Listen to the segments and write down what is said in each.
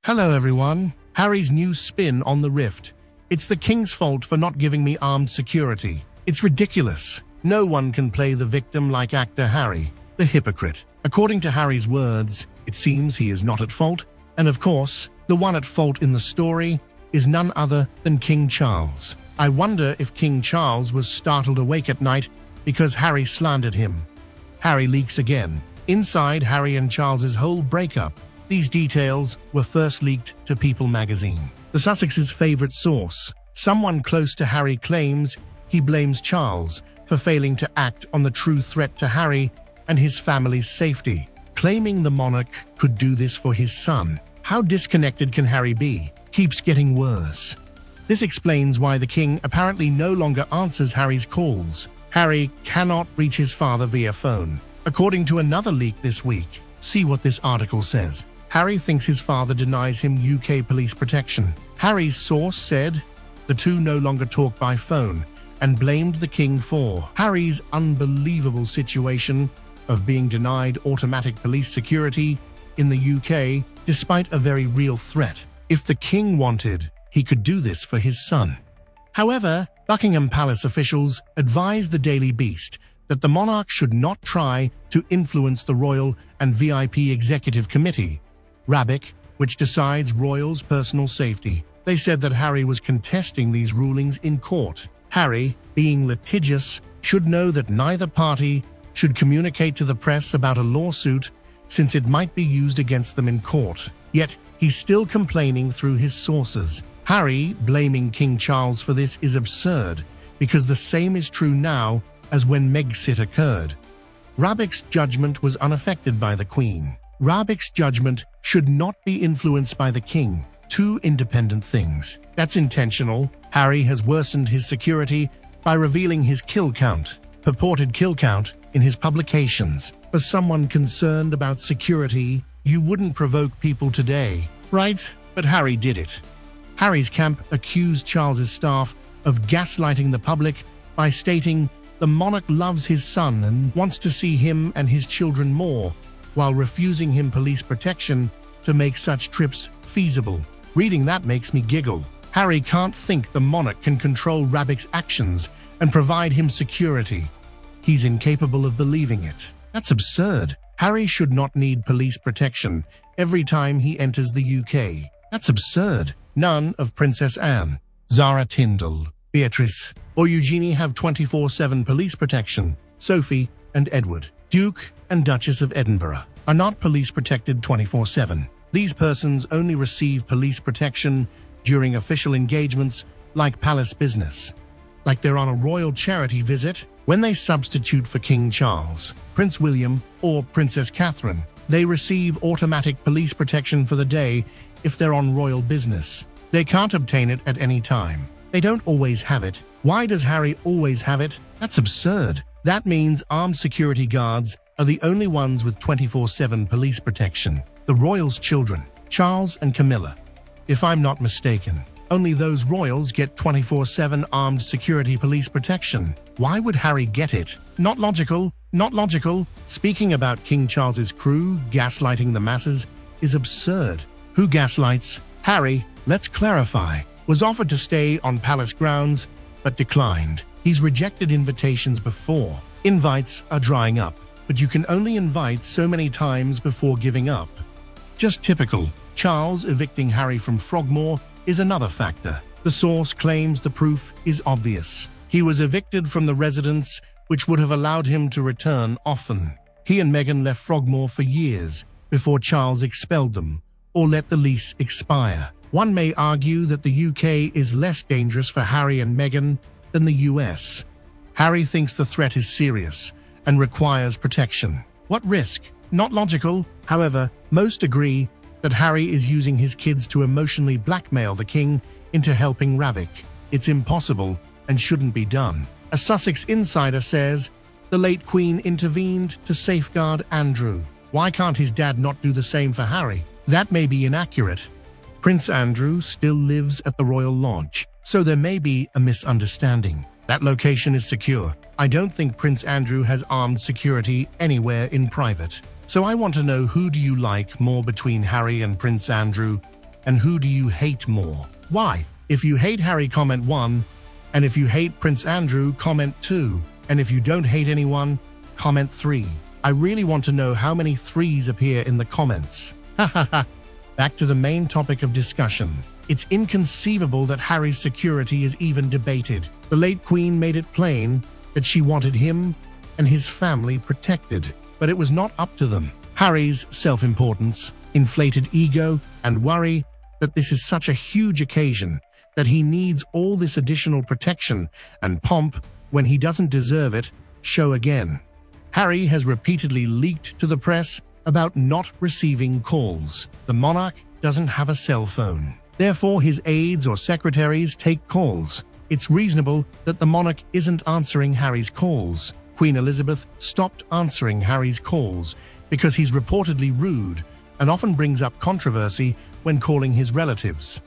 Hello everyone. Harry's new spin on the rift. It's the king's fault for not giving me armed security. It's ridiculous. No one can play the victim like actor Harry, the hypocrite. According to Harry's words, it seems he is not at fault, and of course, the one at fault in the story is none other than King Charles. I wonder if King Charles was startled awake at night because Harry slandered him. Harry leaks again. Inside Harry and Charles's whole breakup. These details were first leaked to People magazine. The Sussex's favorite source, someone close to Harry, claims he blames Charles for failing to act on the true threat to Harry and his family's safety, claiming the monarch could do this for his son. How disconnected can Harry be? Keeps getting worse. This explains why the king apparently no longer answers Harry's calls. Harry cannot reach his father via phone. According to another leak this week, see what this article says. Harry thinks his father denies him UK police protection. Harry's source said the two no longer talk by phone and blamed the king for Harry's unbelievable situation of being denied automatic police security in the UK despite a very real threat. If the king wanted, he could do this for his son. However, Buckingham Palace officials advised the Daily Beast that the monarch should not try to influence the Royal and VIP Executive Committee, RABIC, which decides royals' personal safety. They said that Harry was contesting these rulings in court. Harry, being litigious, should know that neither party should communicate to the press about a lawsuit since it might be used against them in court. Yet, he's still complaining through his sources. Harry blaming King Charles for this is absurd, because the same is true now as when Megxit occurred. RABIC's judgment was unaffected by the Queen. RABIC's judgment should not be influenced by the king. Two independent things. That's intentional. Harry has worsened his security by revealing his purported kill count, in his publications. For someone concerned about security, you wouldn't provoke people today, right? But Harry did it. Harry's camp accused Charles's staff of gaslighting the public by stating the monarch loves his son and wants to see him and his children more, while refusing him police protection to make such trips feasible. Reading that makes me giggle. Harry can't think the monarch can control RABIC's actions and provide him security. He's incapable of believing it. That's absurd. Harry should not need police protection every time he enters the UK. That's absurd. None of Princess Anne, Zara Tindall, Beatrice, or Eugenie have 24/7 police protection. Sophie and Edward, Duke and Duchess of Edinburgh, are not police protected 24/7. These persons only receive police protection during official engagements like palace business, like they're on a royal charity visit. When they substitute for King Charles, Prince William, or Princess Catherine, they receive automatic police protection for the day if they're on royal business. They can't obtain it at any time. They don't always have it. Why does Harry always have it? That's absurd. That means armed security guards are the only ones with 24/7 police protection. The royals' children, Charles and Camilla. If I'm not mistaken, only those royals get 24/7 armed security police protection. Why would Harry get it? Not logical. Not logical. Speaking about King Charles's crew gaslighting the masses is absurd. Who gaslights? Harry, let's clarify, was offered to stay on palace grounds, but declined. He's rejected invitations before. Invites are drying up, but you can only invite so many times before giving up. Just typical. Charles evicting Harry from Frogmore is another factor. The source claims the proof is obvious. He was evicted from the residence, which would have allowed him to return often. He and Meghan left Frogmore for years before Charles expelled them, or let the lease expire. One may argue that the UK is less dangerous for Harry and Meghan than the US. Harry thinks the threat is serious and requires protection. What risk? Not logical. However, most agree that Harry is using his kids to emotionally blackmail the king into helping RABIC. It's impossible and shouldn't be done. A Sussex insider says the late Queen intervened to safeguard Andrew. Why can't his dad not do the same for Harry? That may be inaccurate. Prince Andrew still lives at the Royal Lodge, so there may be a misunderstanding. That location is secure. I don't think Prince Andrew has armed security anywhere in private. So I want to know, who do you like more between Harry and Prince Andrew? And who do you hate more? Why? If you hate Harry, comment 1. And if you hate Prince Andrew, comment 2. And if you don't hate anyone, comment 3. I really want to know how many 3s appear in the comments. Hahaha. Back to the main topic of discussion. It's inconceivable that Harry's security is even debated. The late Queen made it plain that she wanted him and his family protected, but it was not up to them. Harry's self-importance, inflated ego, and worry that this is such a huge occasion that he needs all this additional protection and pomp when he doesn't deserve it show again. Harry has repeatedly leaked to the press about not receiving calls. The monarch doesn't have a cell phone. Therefore, his aides or secretaries take calls. It's reasonable that the monarch isn't answering Harry's calls. Queen Elizabeth stopped answering Harry's calls because he's reportedly rude and often brings up controversy when calling his relatives.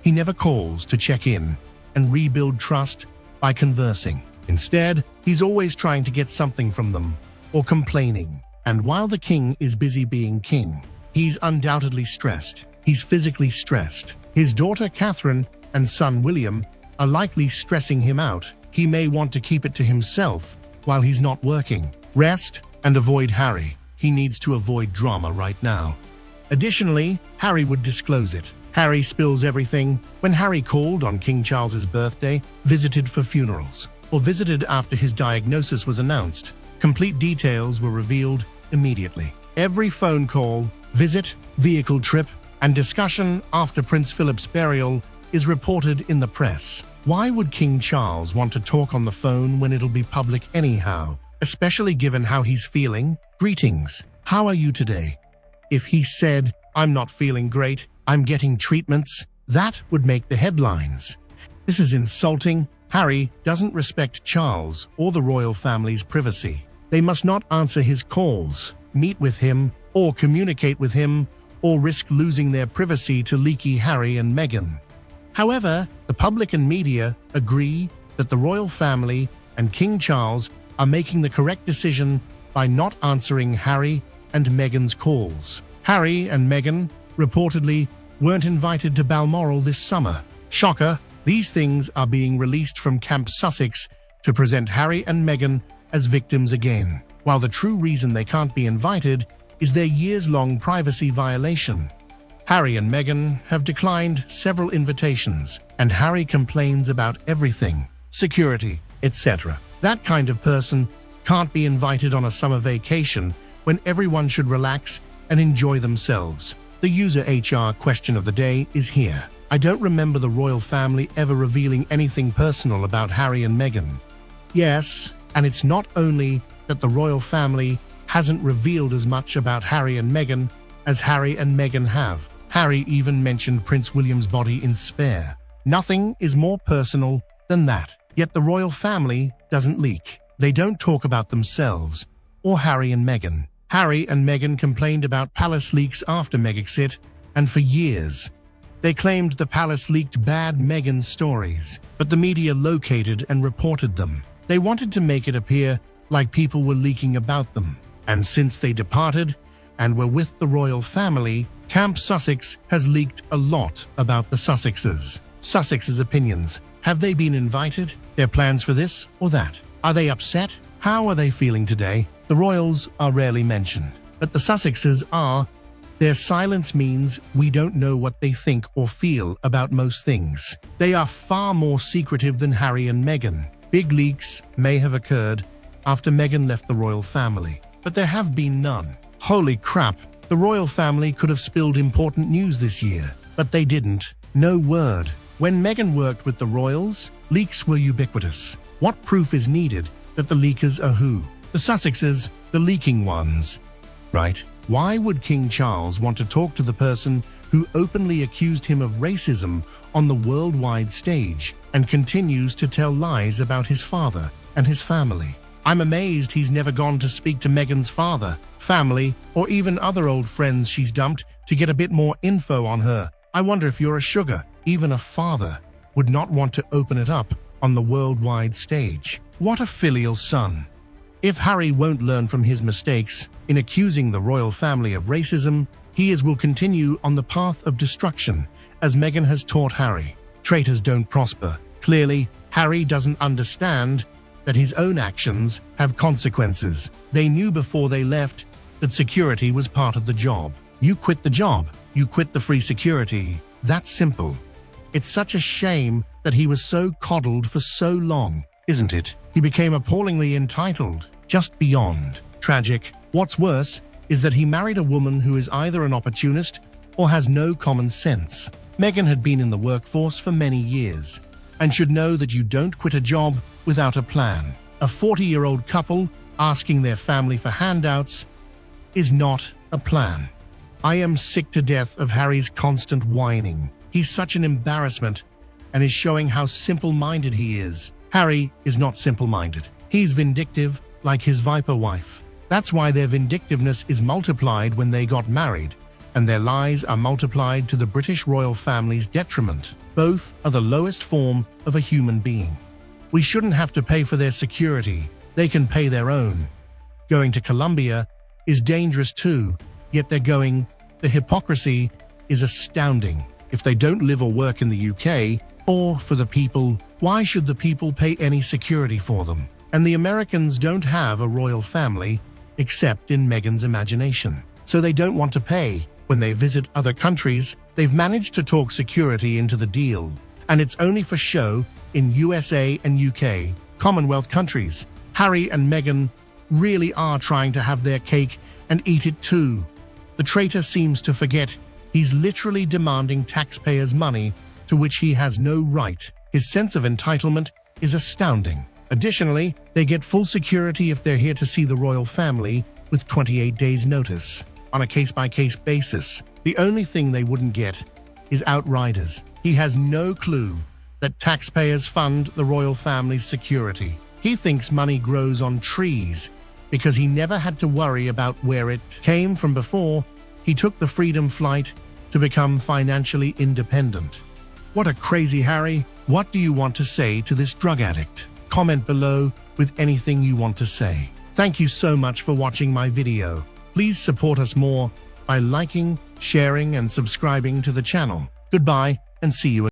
He never calls to check in and rebuild trust by conversing. Instead, he's always trying to get something from them or complaining. And while the king is busy being king, he's undoubtedly stressed. He's physically stressed. His daughter Catherine and son William are likely stressing him out. He may want to keep it to himself while he's not working. Rest and avoid Harry. He needs to avoid drama right now. Additionally, Harry would disclose it. Harry spills everything when Harry called on King Charles's birthday, visited for funerals, or visited after his diagnosis was announced. Complete details were revealed immediately. Every phone call, visit, vehicle trip, and discussion after Prince Philip's burial is reported in the press. Why would King Charles want to talk on the phone when it'll be public anyhow, especially given how he's feeling? Greetings. How are you today? If he said, "I'm not feeling great, I'm getting treatments," that would make the headlines. This is insulting. Harry doesn't respect Charles or the royal family's privacy. They must not answer his calls, meet with him, or communicate with him, or risk losing their privacy to leaky Harry and Meghan. However, the public and media agree that the royal family and King Charles are making the correct decision by not answering Harry and Meghan's calls. Harry and Meghan reportedly weren't invited to Balmoral this summer. Shocker, these things are being released from Camp Sussex to present Harry and Meghan as victims again, while the true reason they can't be invited is their years-long privacy violation. Harry and Meghan have declined several invitations, and Harry complains about everything, security, etc. That kind of person can't be invited on a summer vacation when everyone should relax and enjoy themselves. The user HR question of the day is here. I don't remember the royal family ever revealing anything personal about Harry and Meghan. Yes, and it's not only that the royal family hasn't revealed as much about Harry and Meghan as Harry and Meghan have. Harry even mentioned Prince William's body in Spare. Nothing is more personal than that. Yet the royal family doesn't leak. They don't talk about themselves or Harry and Meghan. Harry and Meghan complained about palace leaks after Megxit, and for years, they claimed the palace leaked bad Meghan stories, but the media located and reported them. They wanted to make it appear like people were leaking about them. And since they departed and were with the royal family, Camp Sussex has leaked a lot about the Sussexes. Sussex's opinions. Have they been invited? Their plans for this or that? Are they upset? How are they feeling today? The royals are rarely mentioned, but the Sussexes are. Their silence means we don't know what they think or feel about most things. They are far more secretive than Harry and Meghan. Big leaks may have occurred after Meghan left the royal family, but there have been none. Holy crap, the royal family could have spilled important news this year, but they didn't. No word. When Meghan worked with the royals, leaks were ubiquitous. What proof is needed that the leakers are who? The Sussexes, the leaking ones. Right? Why would King Charles want to talk to the person who openly accused him of racism on the worldwide stage and continues to tell lies about his father and his family? I'm amazed he's never gone to speak to Meghan's father, family, or even other old friends she's dumped to get a bit more info on her. I wonder if you're a sugar, even a father, would not want to open it up on the worldwide stage. What a filial son. If Harry won't learn from his mistakes in accusing the royal family of racism, he will continue on the path of destruction as Meghan has taught Harry. Traitors don't prosper. Clearly, Harry doesn't understand that his own actions have consequences. They knew before they left that security was part of the job. You quit the job, you quit the free security. That's simple. It's such a shame that he was so coddled for so long, isn't it? He became appallingly entitled, just beyond tragic. What's worse is that he married a woman who is either an opportunist or has no common sense. Meghan had been in the workforce for many years and should know that you don't quit a job without a plan. A 40-year-old couple asking their family for handouts is not a plan. I am sick to death of Harry's constant whining. He's such an embarrassment and is showing how simple-minded he is. Harry is not simple-minded. He's vindictive, like his viper wife. That's why their vindictiveness is multiplied when they got married, and their lies are multiplied to the British royal family's detriment. Both are the lowest form of a human being. We shouldn't have to pay for their security. They can pay their own. Going to Colombia is dangerous too, yet they're going. The hypocrisy is astounding. If they don't live or work in the UK, or for the people, why should the people pay any security for them? And the Americans don't have a royal family, except in Meghan's imagination. So they don't want to pay. When they visit other countries, they've managed to talk security into the deal. And it's only for show in USA and UK, Commonwealth countries. Harry and Meghan really are trying to have their cake and eat it too. The traitor seems to forget he's literally demanding taxpayers' money to which he has no right. His sense of entitlement is astounding. Additionally, they get full security if they're here to see the royal family with 28 days' notice, on a case-by-case basis. The only thing they wouldn't get is outriders. He has no clue that taxpayers fund the royal family's security. He thinks money grows on trees because he never had to worry about where it came from before he took the freedom flight to become financially independent. What a crazy Harry. What do you want to say to this drug addict? Comment below with anything you want to say. Thank you so much for watching my video. Please support us more by liking, sharing, and subscribing to the channel. Goodbye, and see you again.